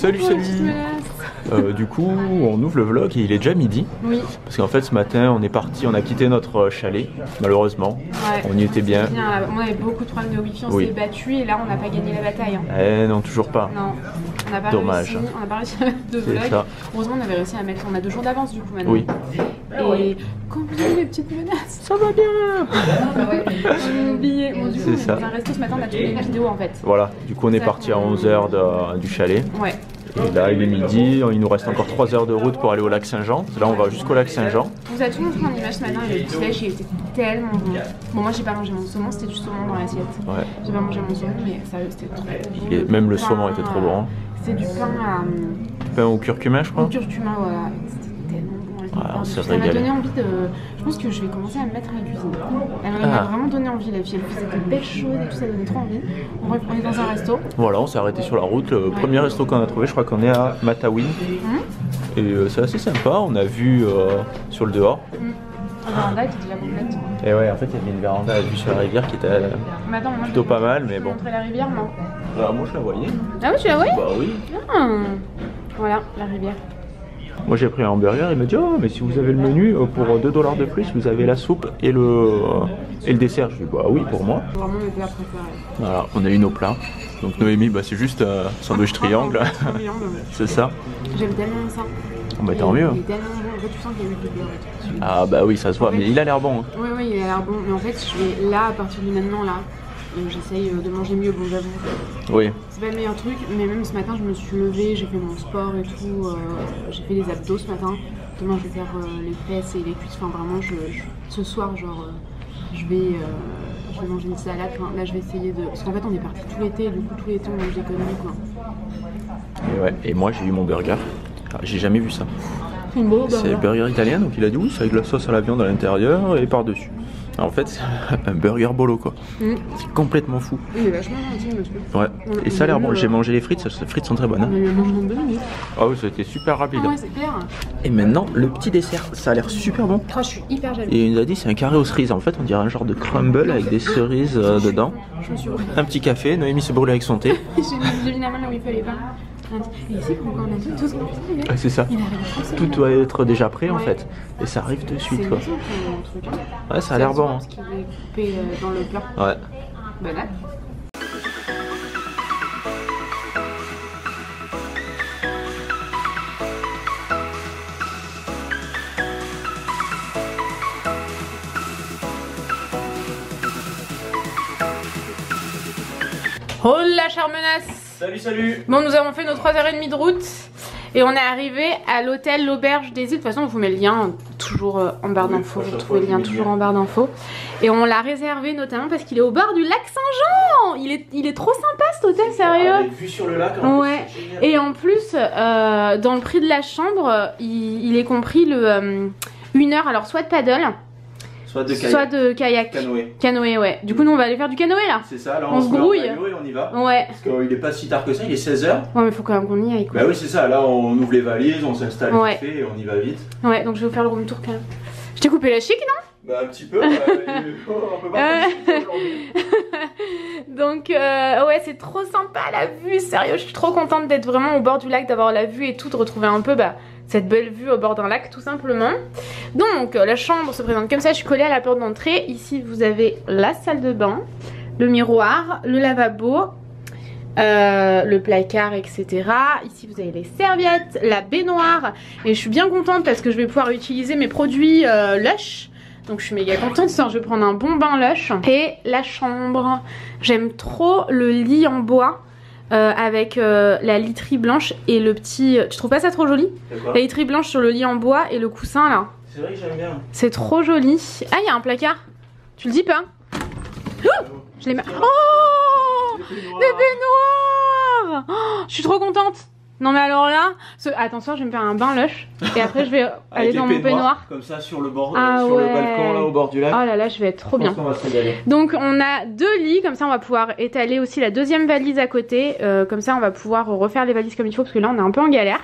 Salut, salut. Du coup, on ouvre le vlog et il est déjà midi. Oui. Parce qu'en fait, ce matin, on est parti, on a quitté notre chalet, malheureusement. Ouais. On y était bien. On avait beaucoup de problèmes de wifi, on s'est battu et là, on n'a pas gagné la bataille. Hein. Eh non, toujours pas. Non, on n'a pas Dommage. réussi. On n'a pas réussi à mettre de vlog. Heureusement, on avait réussi à mettre. On a 2 jours d'avance du coup maintenant. Oui. Et quand vous avez les petites menaces, Ça va bien. j'ai oublié. Bon, du coup, C'est ça. on a resté ce matin, on a tourné une vidéo en fait. Voilà, du coup, on est parti à 11h du chalet. Ouais. Et là, il est midi, il nous reste encore 3 heures de route pour aller au lac Saint-Jean. Là, on va jusqu'au lac Saint-Jean. On vous a tout montré en image ce matin et le petit lèche il était tellement bon. Bon, moi j'ai pas mangé mon saumon, c'était du saumon dans l'assiette. Ouais. J'ai pas mangé mon saumon, mais sérieux, c'était trop bon. Et même le saumon était trop bon. C'était du pain à. Pain au curcuma, je crois. Au curcuma, voilà. C'était tellement bon. Ah, Ça m'a donné envie de. Je pense que je vais commencer à me mettre à la cuisine. Elle m'a vraiment donné envie, la fille. Elle faisait des belles chaudes et tout, ça donnait trop envie. On va aller dans un resto. Voilà, on s'est arrêté sur la route. Le premier resto qu'on a trouvé, je crois qu'on est à Matawin. Et c'est assez sympa. On a vu sur le dehors. La véranda qui est déjà complète. Et ouais, en fait, il y avait une véranda à vue sur la rivière qui était plutôt pas mal, mais bon. Montrer la rivière, moi. Moi, je la voyais. Ah oui, tu la voyais? Bah oui. Ah. Voilà, la rivière. Moi, j'ai pris un hamburger. Il m'a dit, oh, mais si vous avez le menu, pour 2 $ de plus, vous avez la soupe et le dessert. Je lui dis, bah oui, pour moi. Vraiment mes plats préférés. Voilà, on a eu nos plats. Donc Noémie, bah, c'est juste sandwich triangle. C'est ça. J'aime tellement ça. Oh, bah tant mieux. Il est tellement bon. En fait, tu sens qu'il y a eu du beurre et tout. Ah bah oui, ça se voit. Mais il a l'air bon. Hein. Oui, oui, il a l'air bon. Mais en fait, je vais là, à partir de maintenant, là, j'essaye de manger mieux. Bon, j'avoue. Oui. C'est pas le meilleur truc, mais même ce matin, je me suis levée, j'ai fait mon sport et tout. J'ai fait des abdos ce matin. Demain, je vais faire les fesses et les cuisses. Enfin, vraiment, ce soir, genre, je vais manger une salade. Enfin, là, je vais essayer de. Parce qu'en fait, on est parti tout l'été. Du coup, tout l'été, on mange des conneries, quoi. Et ouais. Et moi, j'ai eu mon burger. J'ai jamais vu ça. C'est une beau C'est burger italien, donc il a dit oui, c'est avec de la sauce à la viande à l'intérieur et par-dessus. En fait, c'est un burger bolo quoi. C'est complètement fou. Il est vachement gentil, monsieur. Ouais. Et ça a l'air bon. J'ai mangé les frites, les frites sont très bonnes. Hein. On a eu à manger en 2 minutes. Ah oui, ça a été super rapide. Ah ouais, c'est clair. Et maintenant, le petit dessert, ça a l'air super bon. Oh, je suis hyper jalouse. Et il nous a dit c'est un carré aux cerises. En fait, on dirait un genre de crumble avec des cerises dedans. Je me suis Un petit café. Noémie s'est brûlée avec son thé. j'ai mis la main là où il fallait pas. Et ici, quand on a dit tout ce qu'on faisait, Ouais, c'est ça. Tout doit être déjà prêt en fait. Et ça arrive de suite quoi. Truc, hein. Ouais, ça a l'air bon. Parce qu'il est coupé dans le plat. Ouais. Banane. Oh la chère menace! Salut, salut. Bon, nous avons fait nos 3h30 de route et on est arrivé à l'hôtel L'Auberge des Îles. De toute façon, on vous met le lien toujours en barre d'infos. Vous trouvez le lien toujours en barre d'infos. Et on l'a réservé notamment parce qu'il est au bord du lac Saint-Jean. Il est trop sympa cet hôtel, sérieux. Vue sur le lac. Ouais. Et en plus, dans le prix de la chambre, il est compris le 1 heure. Alors, soit de paddle. Soit de kayak. Canoë. Canoë, ouais. Du coup, nous, on va aller faire du canoë là. C'est ça, là on se grouille. Et on y va. Ouais. Parce qu'il est pas si tard que ça, il est 16h. Ouais, mais faut quand même qu'on y aille quoi. Bah oui, c'est ça, là on ouvre les valises, on s'installe vite fait et on y va vite. Ouais, donc je vais vous faire le room tour quand même. Je t'ai coupé la chic, non? Bah un petit peu, on peut pas aujourd'hui. Donc ouais, c'est trop sympa la vue, sérieux, je suis trop contente d'être vraiment au bord du lac, d'avoir la vue et tout, de retrouver un peu cette belle vue au bord d'un lac tout simplement. Donc la chambre se présente comme ça, je suis collée à la porte d'entrée. Ici vous avez la salle de bain, le miroir, le lavabo, le placard, etc. Ici vous avez les serviettes, la baignoire. Et je suis bien contente parce que je vais pouvoir utiliser mes produits Lush. Donc je suis méga contente, je vais prendre un bon bain Lush. Et la chambre, j'aime trop le lit en bois. Avec la literie blanche et le petit... Tu trouves pas ça trop joli? La literie blanche sur le lit en bois et le coussin là. C'est vrai que j'aime bien. C'est trop joli. Ah, il y a un placard. Tu le dis pas? Oh, je l'ai mis... Oh, des baignoires. Oh, je suis trop contente. Non mais alors là, attention, je vais me faire un bain Lush et après je vais aller dans mon peignoir. Comme ça sur le bord, sur le balcon là au bord du lac. Oh là là, je vais être trop bien. Donc on a 2 lits, comme ça on va pouvoir étaler aussi la deuxième valise à côté. Comme ça on va pouvoir refaire les valises comme il faut parce que là on est un peu en galère.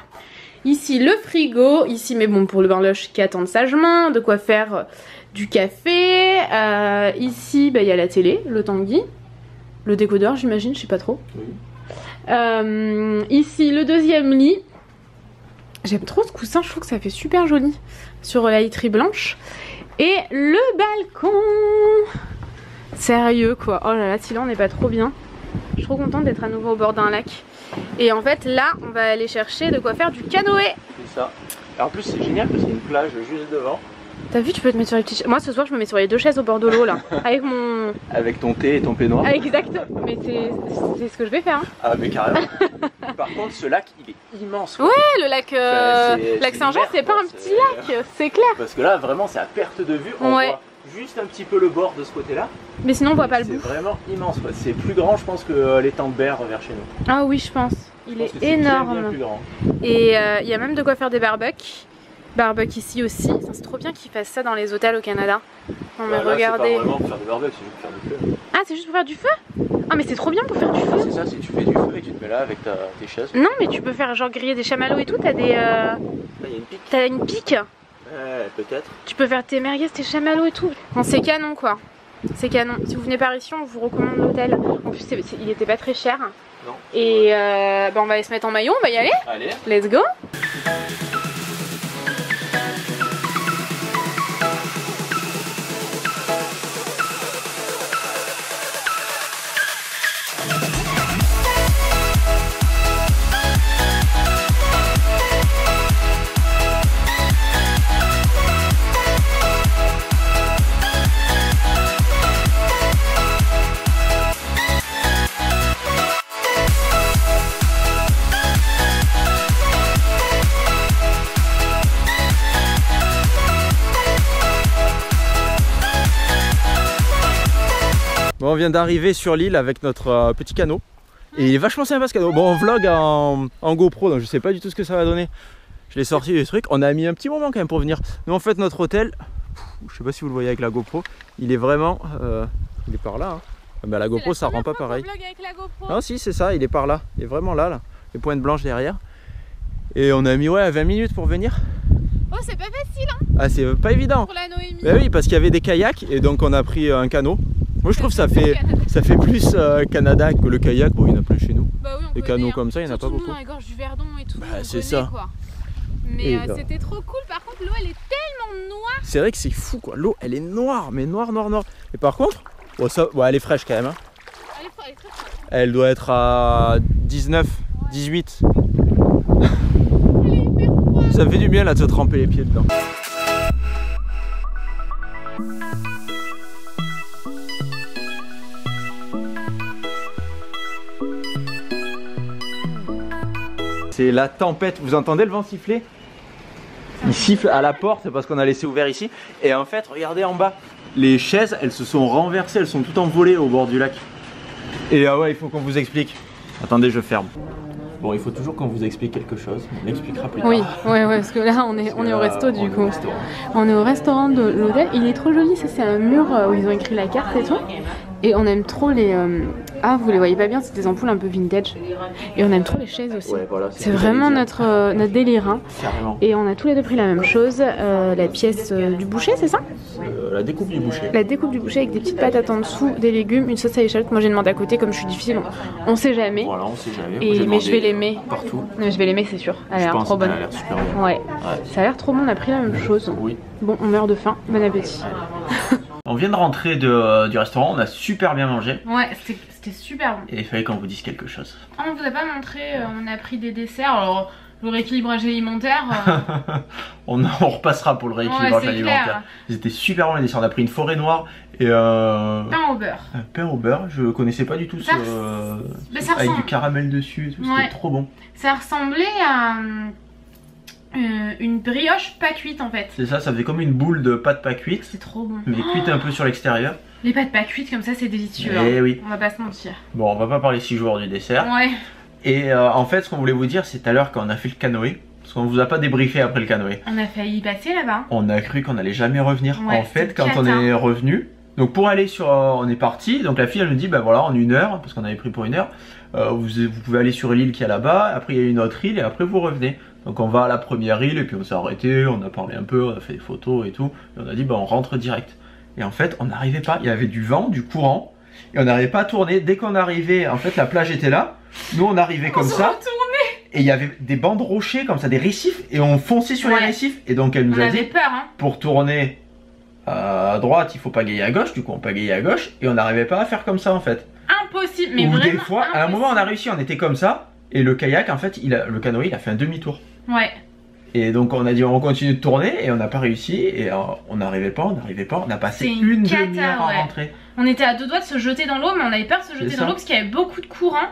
Ici le frigo, ici mais bon pour le bain Lush qui attend sagement, de quoi faire du café. Ici il y a la télé, le Tanguy, le décodeur j'imagine, je sais pas trop. Oui. Ici le deuxième lit. J'aime trop ce coussin, je trouve que ça fait super joli sur la literie blanche. Et le balcon. Sérieux quoi. Oh là là, si là on n'est pas trop bien. Je suis trop contente d'être à nouveau au bord d'un lac. Et en fait là on va aller chercher de quoi faire du canoë. C'est ça. Et en plus c'est génial parce qu'il y a une plage juste devant. T'as vu, tu peux te mettre sur les petites chaises. Moi ce soir je me mets sur les deux chaises au bord de l'eau là. Avec mon... Avec ton thé et ton peignoir. Exactement. Mais c'est ce que je vais faire. Hein. Ah mais carrément. Par contre ce lac il est immense. Quoi. Ouais, le lac, lac Saint-Jean c'est pas un petit lac, c'est clair. Parce que là vraiment c'est à perte de vue. On voit juste un petit peu le bord de ce côté là. Mais sinon on voit pas le bout. C'est vraiment immense. C'est plus grand je pense que l'étang de Berre vers chez nous. Ah oui je pense. Il est énorme. Bien plus grand. Et il y a même de quoi faire des barbecues. Barbecue ici aussi. C'est trop bien qu'ils fassent ça dans les hôtels au Canada. Non mais regardez. C'est pas vraiment pour faire des barbecues, c'est juste pour faire du feu. Ah c'est juste pour faire du feu? Ah mais c'est trop bien pour faire du feu. C'est ça, si tu fais du feu et que tu te mets là avec tes chaises. Non mais tu peux faire genre griller des chamallows et tout, t'as des... Là il y a une pique. T'as une pique. Ouais peut-être. Tu peux faire tes merguez, tes chamallows et tout. Non c'est canon quoi. C'est canon. Si vous venez par ici on vous recommande l'hôtel. En plus il était pas très cher. Non. Et bah, on va aller se mettre en maillot, on va y aller. Allez. Let's go. Bon, on vient d'arriver sur l'île avec notre petit canot. Et il est vachement sympa ce canot. Bon, on vlog en GoPro, donc je sais pas du tout ce que ça va donner. Je l'ai sorti des trucs. On a mis un petit moment quand même pour venir. Mais en fait, notre hôtel, je sais pas si vous le voyez avec la GoPro, il est vraiment. Il est par là. Hein. Bah, la GoPro, ça rend pas pareil. Non, si, c'est ça, il est par là. Il est vraiment là, les pointes blanches derrière. Et on a mis 20 minutes pour venir. Oh, c'est pas facile, hein. Ah, c'est pas évident. Pour la Noémie. Bah oui, parce qu'il y avait des kayaks et donc on a pris un canot. Moi je trouve que ça fait plus Canada que le kayak. Bon, il y en a plein chez nous. Bah oui, des canots comme ça, il n'y en a pas beaucoup. Dans la gorge du Verdon et tout. Bah, c'est ça. Quoi. Mais c'était trop cool. Par contre, l'eau elle est tellement noire. C'est vrai que c'est fou quoi. L'eau elle est noire, mais noire. Et par contre, elle est fraîche quand même. Hein. Elle est très fraîche. Elle doit être à 19, 18. Elle est hyper froide. Ça fait du bien là de se tremper les pieds dedans. C'est la tempête, vous entendez le vent siffler? Il siffle à la porte parce qu'on a laissé ouvert ici. Et en fait, regardez en bas, les chaises, elles se sont renversées, elles sont toutes envolées au bord du lac. Et ouais, il faut qu'on vous explique. Attendez, je ferme. Bon, il faut toujours qu'on vous explique quelque chose, on l'expliquera plus tard. Oui, ouais, parce que là on est au resto du coup. On est au restaurant de l'hôtel, il est trop joli, ça c'est un mur où ils ont écrit la carte et tout. Et on aime trop les... Ah, vous les voyez pas bien, c'est des ampoules un peu vintage. Et on aime trop les chaises aussi. Ouais, voilà, c'est vraiment notre délire. Hein. Carrément. Et on a tous les deux pris la même chose, la pièce du boucher, c'est ça? La découpe du boucher. La découpe du boucher avec des petites patates en dessous, des légumes, une sauce à l'échalote. Moi j'ai demandé à côté, comme je suis difficile, on sait jamais. Voilà, on sait jamais. Et, mais je vais l'aimer. Partout. Je vais l'aimer, c'est sûr. Elle a l'air trop bonne. Elle a l'air super bonne. Ouais. Ça a l'air trop bon, on a pris la même chose. Oui. Bon, on meurt de faim. Bon appétit. On vient de rentrer du restaurant, on a super bien mangé. Ouais, c'était super bon. Et il fallait qu'on vous dise quelque chose. Ah, on vous a pas montré, on a pris des desserts. Alors, le rééquilibrage alimentaire. on repassera pour le rééquilibrage alimentaire. Clair. Ils étaient super bons les desserts. On a pris une forêt noire et pain au beurre. Pain au beurre, je connaissais pas du tout ça. Avec du caramel dessus et tout, c'était trop bon. Ça ressemblait à une brioche pas cuite en fait. C'est ça, ça faisait comme une boule de pâte pas cuite. C'est trop bon. Mais cuite un peu sur l'extérieur. Les pâtes pas cuites comme ça c'est délicieux. Eh oui. On va pas se mentir. Bon, on va pas parler 6 jours du dessert. Ouais. Et en fait, ce qu'on voulait vous dire, c'est tout à l'heure quand on a fait le canoë. Parce qu'on vous a pas débriefé après le canoë. On a failli y passer là-bas. On a cru qu'on allait jamais revenir. Ouais, en fait, quand on est revenu, donc pour aller sur... on est parti, donc la fille elle nous dit, bah voilà, en 1 heure, parce qu'on avait pris pour 1 heure, vous pouvez aller sur l'île qui est là-bas, après il y a une autre île et après vous revenez. Donc on va à la première île et puis on s'est arrêté, on a parlé un peu, on a fait des photos et tout. Et on a dit, bah on rentre direct. Et en fait, on n'arrivait pas, il y avait du vent, du courant. et on n'arrivait pas à tourner. Dès qu'on arrivait, en fait la plage était là, nous on arrivait comme ça. Et il y avait des bancs de rochers comme ça, des récifs, et on fonçait sur les récifs. Et donc elle nous a dit, peur, hein. pour tourner à droite, il faut pagayer à gauche. Du coup on pagayait à gauche et on n'arrivait pas à faire comme ça en fait. Impossible, mais ou vraiment des fois, impossible. à un moment on a réussi, on était comme ça, et le kayak en fait, le canoë il a fait un demi-tour. Ouais. Et donc on a dit on continue de tourner et on n'a pas réussi et on n'arrivait pas, on a passé une demi-heure à rentrer. On était à 2 doigts de se jeter dans l'eau, mais on avait peur de se jeter dans l'eau parce qu'il y avait beaucoup de courant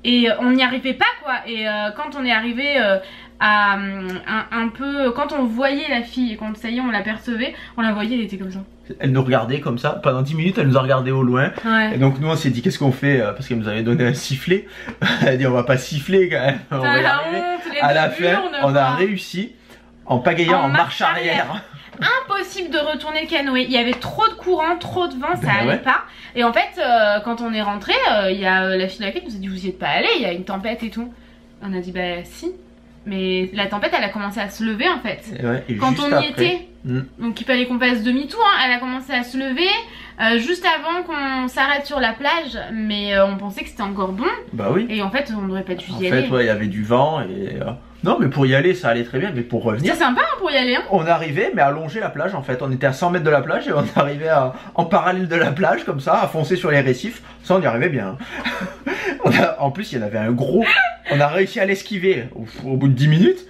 et on n'y arrivait pas quoi. Et quand on est arrivé à un peu, quand on voyait la fille et quand ça y est on l'apercevait, on la voyait, elle était comme ça. Elle nous regardait comme ça, pendant 10 minutes elle nous a regardé au loin. Ouais. Et donc nous on s'est dit qu'est-ce qu'on fait parce qu'elle nous avait donné un sifflet. Elle a dit on va pas siffler quand même. On va y arriver. À la fin on a réussi en pagayant en marche arrière. Impossible de retourner le canoë, il y avait trop de courant, trop de vent, ça allait pas. Et en fait quand on est rentré, il y a la fille de la quête qui nous a dit vous y êtes pas allé, il y a une tempête et tout. On a dit bah si. Mais la tempête elle a commencé à se lever en fait. Et quand on y après, était, donc il fallait qu'on fasse demi-tour, hein. Elle a commencé à se lever juste avant qu'on s'arrête sur la plage. Mais on pensait que c'était encore bon. Bah oui. Et en fait on n'aurait pas dû y aller. En fait ouais, il y avait du vent et... Non mais pour y aller ça allait très bien, mais pour revenir... C'est sympa hein, pour y aller hein. On arrivait mais à longer la plage en fait, on était à 100 mètres de la plage et on arrivait en parallèle de la plage comme ça, à foncer sur les récifs, ça on y arrivait bien. En plus il y en avait un gros, on a réussi à l'esquiver au bout de 10 minutes,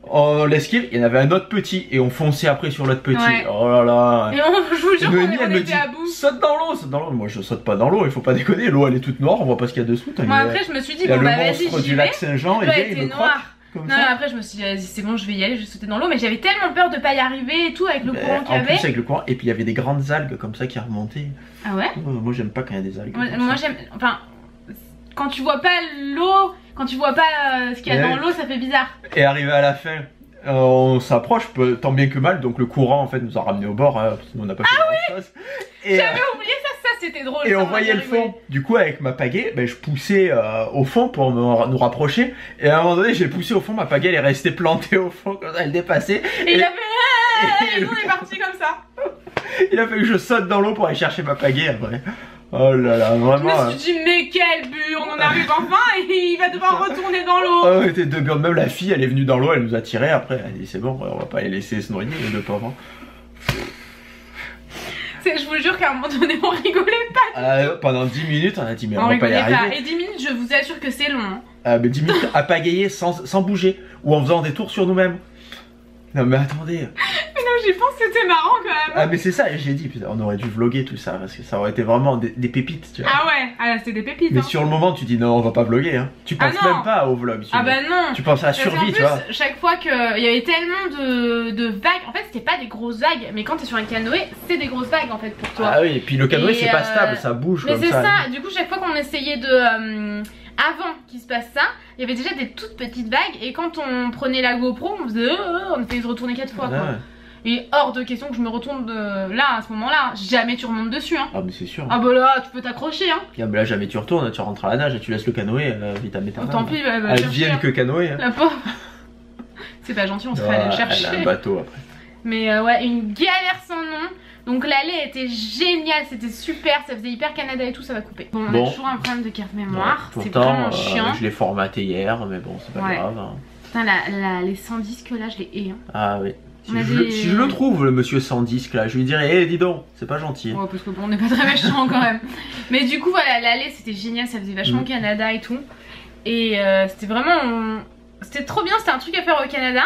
on l'esquive, il y en avait un autre petit et on fonçait après sur l'autre petit, oh là là. Et je vous jure qu'on était à bout. Saute dans l'eau, moi je saute pas dans l'eau, il faut pas déconner, l'eau elle est toute noire, on voit pas ce qu'il y a dessous. Moi après je me suis dit bon bah vas-y, le monstre du lac Saint-Jean, il était noir. Non, après je me suis dit vas-y c'est bon je vais y aller, je vais sauter dans l'eau, mais j'avais tellement peur de pas y arriver et tout avec le courant qu'il y avait. En plus avec le courant, et puis il y avait des grandes algues comme ça qui remontaient. Ah ouais? Moi j'aime pas quand il y a des algues. Moi j'aime, enfin quand tu vois pas l'eau, quand tu vois pas ce qu'il y a dans l'eau ça fait bizarre. Et arrivé à la fin, on s'approche tant bien que mal, donc le courant en fait nous a ramené au bord, parce que nous on n'a pas fait grand chose. J'avais oublié ça c'était drôle. Et on voyait le fond. Du coup avec ma pagaie, je poussais au fond pour nous rapprocher. Et à un moment donné j'ai poussé au fond, ma pagaie elle est restée plantée au fond comme ça, elle dépassait. Et il a fait et nous on est parti comme ça. Il a fallu que je saute dans l'eau pour aller chercher ma pagaie après. Oh là là, vraiment. Je me suis dit mais quel but, on en arrive enfin et il va devoir retourner dans l'eau. Oh c'était deux burnes, même la fille elle est venue dans l'eau, elle nous a tiré après, elle a dit c'est bon, on va pas les laisser se noyer les deux pauvres. Je vous jure qu'à un moment donné on rigolait pas. Pendant 10 minutes on a dit mais on va pas y arriver. Et 10 minutes je vous assure que c'est long hein. Mais 10 minutes à pagayer sans bouger, ou en faisant des tours sur nous-mêmes. Non mais attendez. Mais non j'y pense, c'était marrant quand même. Ah mais c'est ça, j'ai dit putain on aurait dû vlogger tout ça parce que ça aurait été vraiment des pépites tu vois. Ah ouais, c'était des pépites. Mais sur le moment tu dis non on va pas vlogger hein. Tu penses même pas au vlog. Ah bah non. Tu penses à la survie tu vois. Chaque fois qu'il y avait tellement de vagues, en fait c'était pas des grosses vagues, mais quand t'es sur un canoë c'est des grosses vagues en fait pour toi. Ah oui et puis le canoë c'est pas stable, ça bouge mais comme ça. Mais c'est ça, du coup chaque fois qu'on essayait de... avant qu'il se passe ça, il y avait déjà des toutes petites vagues et quand on prenait la GoPro on faisait on essayait de se retourner 4 fois quoi. Et hors de question que je me retourne là à ce moment là, jamais tu remontes dessus hein. Ah mais c'est sûr. Ah bah là tu peux t'accrocher hein. Ah bah là jamais tu retournes, tu rentres à la nage et tu laisses le canoë vite à mettre. Tant pis, elle vienne que canoë hein. La pauvre. C'est pas gentil, on serait allé le chercher. Elle a un bateau après. Mais ouais, une galère sans nom. Donc l'allée était géniale, c'était super, ça faisait hyper Canada et tout, ça va couper. Bon, on a toujours un problème de carte mémoire, c'est vraiment chiant. Je l'ai formaté hier, mais bon, c'est pas grave. Hein. Putain, les 100 disques là, je les hais. Hein. Ah oui. Si je le trouve, le monsieur 100 disques là, je lui dirais, hé, dis donc, c'est pas gentil. Ouais, parce que bon, on n'est pas très méchant quand même. Mais du coup, voilà, l'allée c'était génial, ça faisait vachement Canada et tout. Et c'était vraiment. C'était trop bien, c'était un truc à faire au Canada.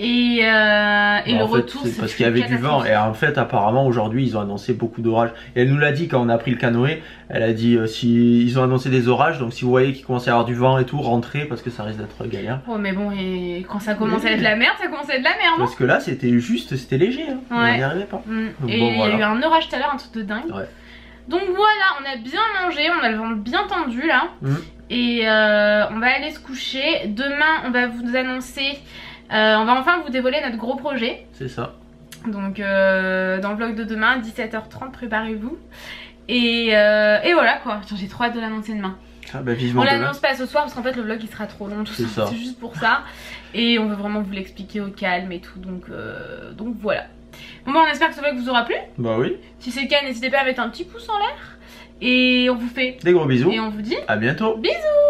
Et le retour c'est parce qu'il y avait du vent et en fait apparemment aujourd'hui ils ont annoncé beaucoup d'orages et elle nous l'a dit quand on a pris le canoë, elle a dit si ils ont annoncé des orages, donc si vous voyez qu'il commence à y avoir du vent et tout, rentrez parce que ça risque d'être galère. Oh mais bon, et quand ça commence à être de la merde, ça commence à être de la merde. Parce que là c'était léger hein. On n'y arrivait pas. Et il y a eu un orage tout à l'heure, un truc de dingue. Donc voilà, on a bien mangé, on a le ventre bien tendu là. Et on va aller se coucher. Demain on va vous annoncer, on va enfin vous dévoiler notre gros projet. C'est ça. Donc dans le vlog de demain, 17h30, préparez-vous. Et voilà quoi, j'ai trop hâte de l'annoncer demain. Ah bah vivement. On l'annonce pas ce soir parce qu'en fait le vlog il sera trop long, tout ça. C'est juste pour ça. Et on veut vraiment vous l'expliquer au calme et tout, donc voilà. Bon bah on espère que ce vlog vous aura plu. Bah oui. Si c'est le cas, n'hésitez pas à mettre un petit pouce en l'air. Et on vous fait des gros bisous. Et on vous dit à bientôt. Bisous.